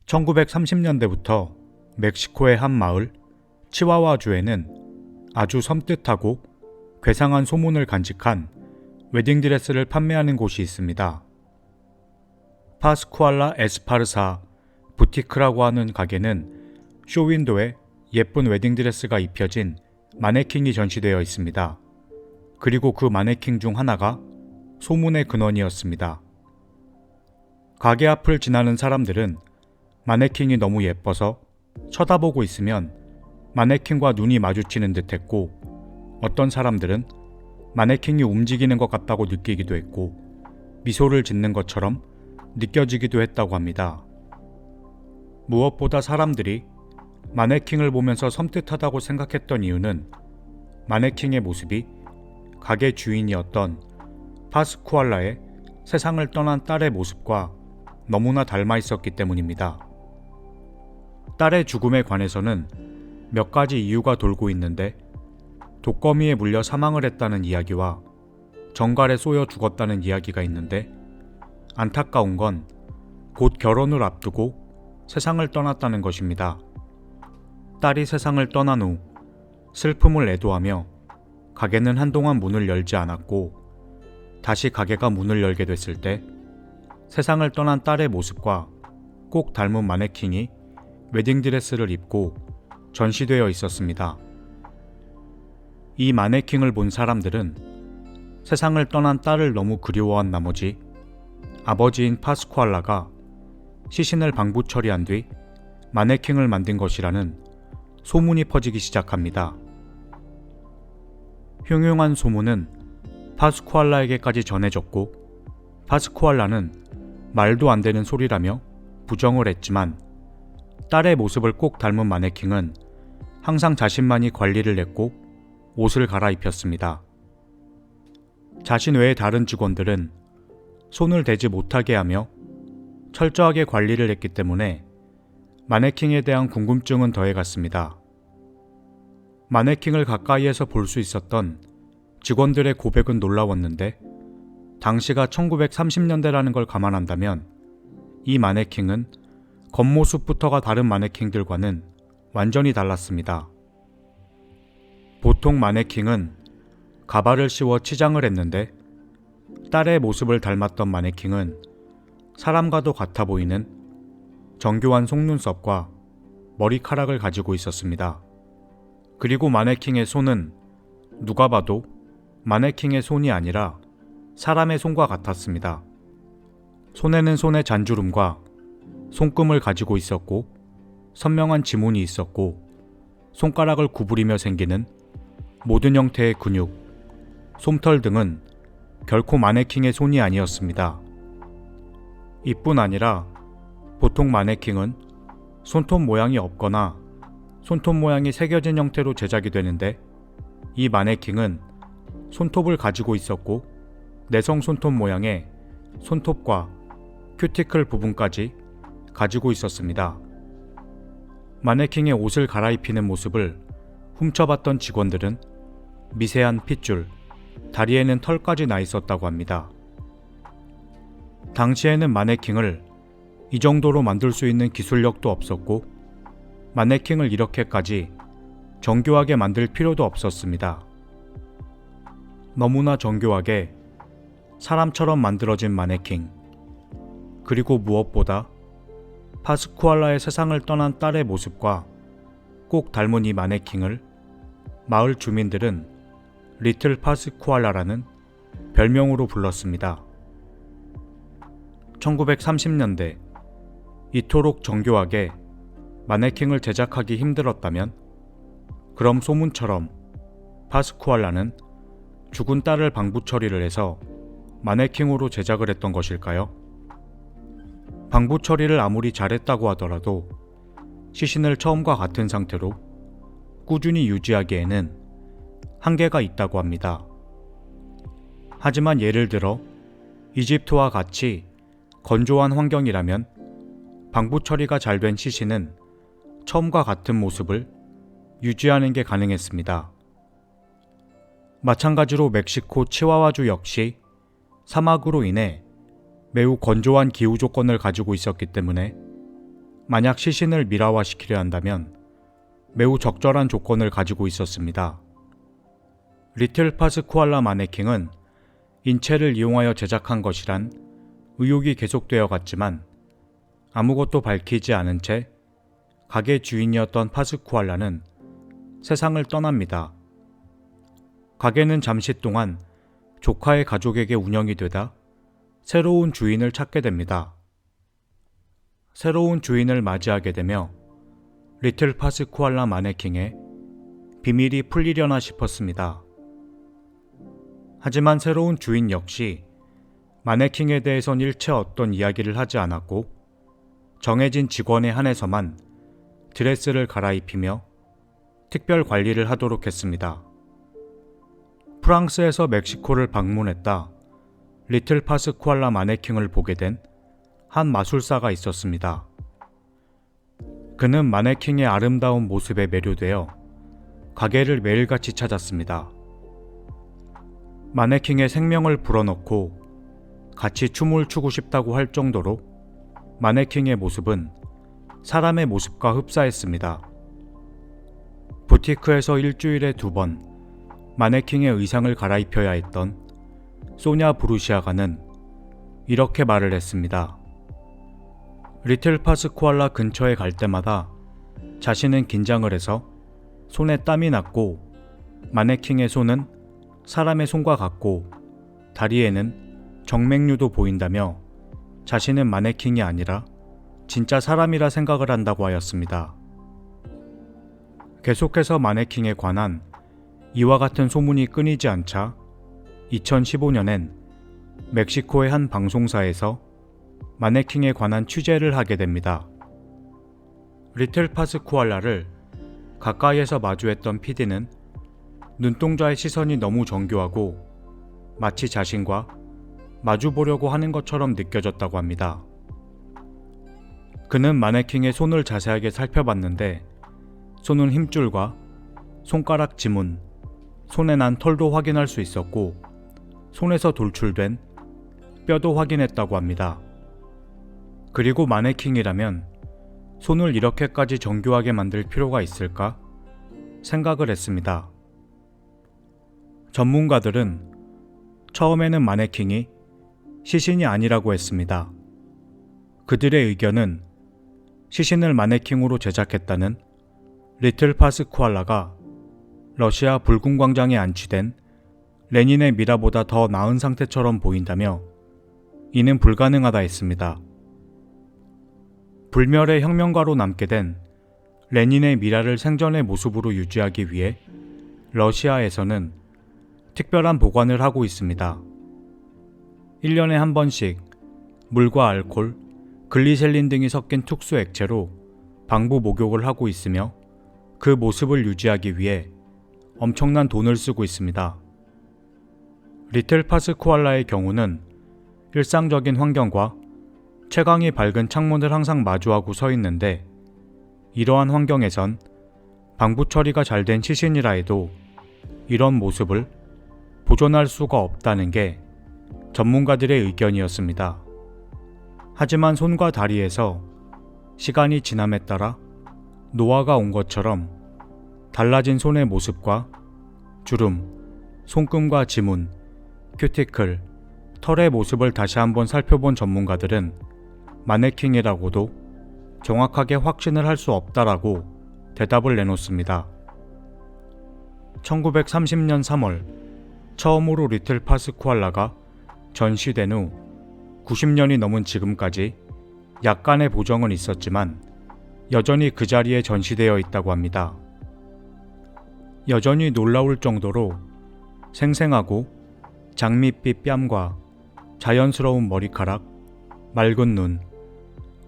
1930년대부터 멕시코의 한 마을 치와와주에는 아주 섬뜩하고 괴상한 소문을 간직한 웨딩드레스를 판매하는 곳이 있습니다. 파스쿠알라 에스파르사 부티크라고 하는 가게는 쇼윈도에 예쁜 웨딩드레스가 입혀진 마네킹이 전시되어 있습니다. 그리고 그 마네킹 중 하나가 소문의 근원이었습니다. 가게 앞을 지나는 사람들은 마네킹이 너무 예뻐서 쳐다보고 있으면 마네킹과 눈이 마주치는 듯 했고, 어떤 사람들은 마네킹이 움직이는 것 같다고 느끼기도 했고 미소를 짓는 것처럼 느껴지기도 했다고 합니다. 무엇보다 사람들이 마네킹을 보면서 섬뜩하다고 생각했던 이유는 마네킹의 모습이 가게 주인이었던 파스쿠알라의 세상을 떠난 딸의 모습과 너무나 닮아 있었기 때문입니다. 딸의 죽음에 관해서는 몇 가지 이유가 돌고 있는데, 독거미에 물려 사망을 했다는 이야기와 정갈에 쏘여 죽었다는 이야기가 있는데, 안타까운 건 곧 결혼을 앞두고 세상을 떠났다는 것입니다. 딸이 세상을 떠난 후 슬픔을 애도하며 가게는 한동안 문을 열지 않았고, 다시 가게가 문을 열게 됐을 때 세상을 떠난 딸의 모습과 꼭 닮은 마네킹이 웨딩드레스를 입고 전시되어 있었습니다. 이 마네킹을 본 사람들은 세상을 떠난 딸을 너무 그리워한 나머지 아버지인 파스쿠알라가 시신을 방부 처리한 뒤 마네킹을 만든 것이라는 소문이 퍼지기 시작합니다. 흉흉한 소문은 파스쿠알라에게까지 전해졌고, 파스쿠알라는 말도 안 되는 소리라며 부정을 했지만, 딸의 모습을 꼭 닮은 마네킹은 항상 자신만이 관리를 했고 옷을 갈아입혔습니다. 자신 외의 다른 직원들은 손을 대지 못하게 하며 철저하게 관리를 했기 때문에 마네킹에 대한 궁금증은 더해갔습니다. 마네킹을 가까이에서 볼 수 있었던 직원들의 고백은 놀라웠는데, 당시가 1930년대라는 걸 감안한다면 이 마네킹은 겉모습부터가 다른 마네킹들과는 완전히 달랐습니다. 보통 마네킹은 가발을 씌워 치장을 했는데, 딸의 모습을 닮았던 마네킹은 사람과도 같아 보이는 정교한 속눈썹과 머리카락을 가지고 있었습니다. 그리고 마네킹의 손은 누가 봐도 마네킹의 손이 아니라 사람의 손과 같았습니다. 손에는 손의 잔주름과 손금을 가지고 있었고, 선명한 지문이 있었고, 손가락을 구부리며 생기는 모든 형태의 근육, 솜털 등은 결코 마네킹의 손이 아니었습니다. 이뿐 아니라 보통 마네킹은 손톱 모양이 없거나 손톱 모양이 새겨진 형태로 제작이 되는데, 이 마네킹은 손톱을 가지고 있었고, 내성 손톱 모양의 손톱과 큐티클 부분까지 가지고 있었습니다. 마네킹의 옷을 갈아입히는 모습을 훔쳐봤던 직원들은 미세한 핏줄, 다리에는 털까지 나 있었다고 합니다. 당시에는 마네킹을 이 정도로 만들 수 있는 기술력도 없었고, 마네킹을 이렇게까지 정교하게 만들 필요도 없었습니다. 너무나 정교하게 사람처럼 만들어진 마네킹, 그리고 무엇보다 파스쿠알라의 세상을 떠난 딸의 모습과 꼭 닮은 이 마네킹을 마을 주민들은 리틀 파스쿠알라라는 별명으로 불렀습니다. 1930년대 이토록 정교하게 마네킹을 제작하기 힘들었다면, 그럼 소문처럼 파스쿠알라는 죽은 딸을 방부 처리를 해서 마네킹으로 제작을 했던 것일까요? 방부 처리를 아무리 잘했다고 하더라도 시신을 처음과 같은 상태로 꾸준히 유지하기에는 한계가 있다고 합니다. 하지만 예를 들어 이집트와 같이 건조한 환경이라면 방부 처리가 잘 된 시신은 처음과 같은 모습을 유지하는 게 가능했습니다. 마찬가지로 멕시코 치와와주 역시 사막으로 인해 매우 건조한 기후 조건을 가지고 있었기 때문에 만약 시신을 미라화시키려 한다면 매우 적절한 조건을 가지고 있었습니다. 리틀 파스쿠알라 마네킹은 인체를 이용하여 제작한 것이란 의혹이 계속되어 갔지만 아무것도 밝히지 않은 채 가게 주인이었던 파스쿠알라는 세상을 떠납니다. 가게는 잠시 동안 조카의 가족에게 운영이 되다 새로운 주인을 찾게 됩니다. 새로운 주인을 맞이하게 되며 리틀 파스쿠알라 마네킹의 비밀이 풀리려나 싶었습니다. 하지만 새로운 주인 역시 마네킹에 대해선 일체 어떤 이야기를 하지 않았고 정해진 직원에 한해서만 드레스를 갈아입히며 특별 관리를 하도록 했습니다. 프랑스에서 멕시코를 방문했다 리틀 파스쿠알라 마네킹을 보게 된 한 마술사가 있었습니다. 그는 마네킹의 아름다운 모습에 매료되어 가게를 매일같이 찾았습니다. 마네킹의 생명을 불어넣고 같이 춤을 추고 싶다고 할 정도로 마네킹의 모습은 사람의 모습과 흡사했습니다. 부티크에서 일주일에 2번 마네킹의 의상을 갈아입혀야 했던 소냐 브루시아가는 이렇게 말을 했습니다. 리틀 파스쿠알라 근처에 갈 때마다 자신은 긴장을 해서 손에 땀이 났고 마네킹의 손은 사람의 손과 같고 다리에는 정맥류도 보인다며 자신은 마네킹이 아니라 진짜 사람이라 생각을 한다고 하였습니다. 계속해서 마네킹에 관한 이와 같은 소문이 끊이지 않자 2015년엔 멕시코의 한 방송사에서 마네킹에 관한 취재를 하게 됩니다. 리틀 파스쿠알라를 가까이에서 마주했던 PD는 눈동자의 시선이 너무 정교하고 마치 자신과 마주보려고 하는 것처럼 느껴졌다고 합니다. 그는 마네킹의 손을 자세하게 살펴봤는데 손은 힘줄과 손가락 지문, 손에 난 털도 확인할 수 있었고 손에서 돌출된 뼈도 확인했다고 합니다. 그리고 마네킹이라면 손을 이렇게까지 정교하게 만들 필요가 있을까 생각을 했습니다. 전문가들은 처음에는 마네킹이 시신이 아니라고 했습니다. 그들의 의견은 시신을 마네킹으로 제작했다는 리틀 파스쿠알라가 러시아 붉은 광장에 안치된 레닌의 미라보다 더 나은 상태처럼 보인다며 이는 불가능하다 했습니다. 불멸의 혁명가로 남게 된 레닌의 미라를 생전의 모습으로 유지하기 위해 러시아에서는 특별한 보관을 하고 있습니다. 1년에 한 번씩 물과 알코올, 글리셀린 등이 섞인 특수 액체로 방부 목욕을 하고 있으며 그 모습을 유지하기 위해 엄청난 돈을 쓰고 있습니다. 리틀 파스쿠알라의 경우는 일상적인 환경과 채광이 밝은 창문을 항상 마주하고 서 있는데 이러한 환경에선 방부 처리가 잘 된 시신이라 해도 이런 모습을 보존할 수가 없다는 게 전문가들의 의견이었습니다. 하지만 손과 다리에서 시간이 지남에 따라 노화가 온 것처럼 달라진 손의 모습과 주름, 손금과 지문, 큐티클, 털의 모습을 다시 한번 살펴본 전문가들은 마네킹이라고도 정확하게 확신을 할 수 없다라고 대답을 내놓습니다. 1930년 3월 처음으로 리틀 파스쿠알라가 전시된 후 90년이 넘은 지금까지 약간의 보정은 있었지만 여전히 그 자리에 전시되어 있다고 합니다. 여전히 놀라울 정도로 생생하고 장밋빛 뺨과 자연스러운 머리카락, 맑은 눈,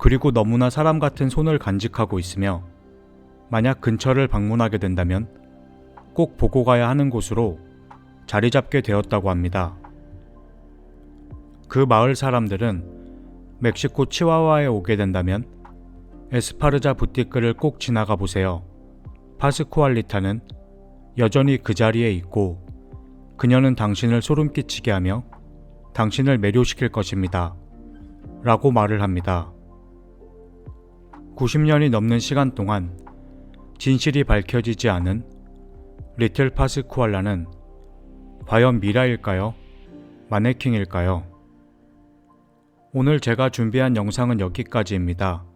그리고 너무나 사람 같은 손을 간직하고 있으며 만약 근처를 방문하게 된다면 꼭 보고 가야 하는 곳으로 자리 잡게 되었다고 합니다. 그 마을 사람들은 멕시코 치와와에 오게 된다면 에스파르자 부티크를 꼭 지나가 보세요. 파스쿠알리타는 여전히 그 자리에 있고 그녀는 당신을 소름 끼치게 하며 당신을 매료시킬 것입니다. 라고 말을 합니다. 90년이 넘는 시간 동안 진실이 밝혀지지 않은 리틀 파스쿠알라는 과연 미라일까요? 마네킹일까요? 오늘 제가 준비한 영상은 여기까지입니다.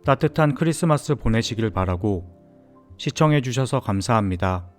따뜻한 크리스마스 보내시길 바라고 시청해주셔서 감사합니다.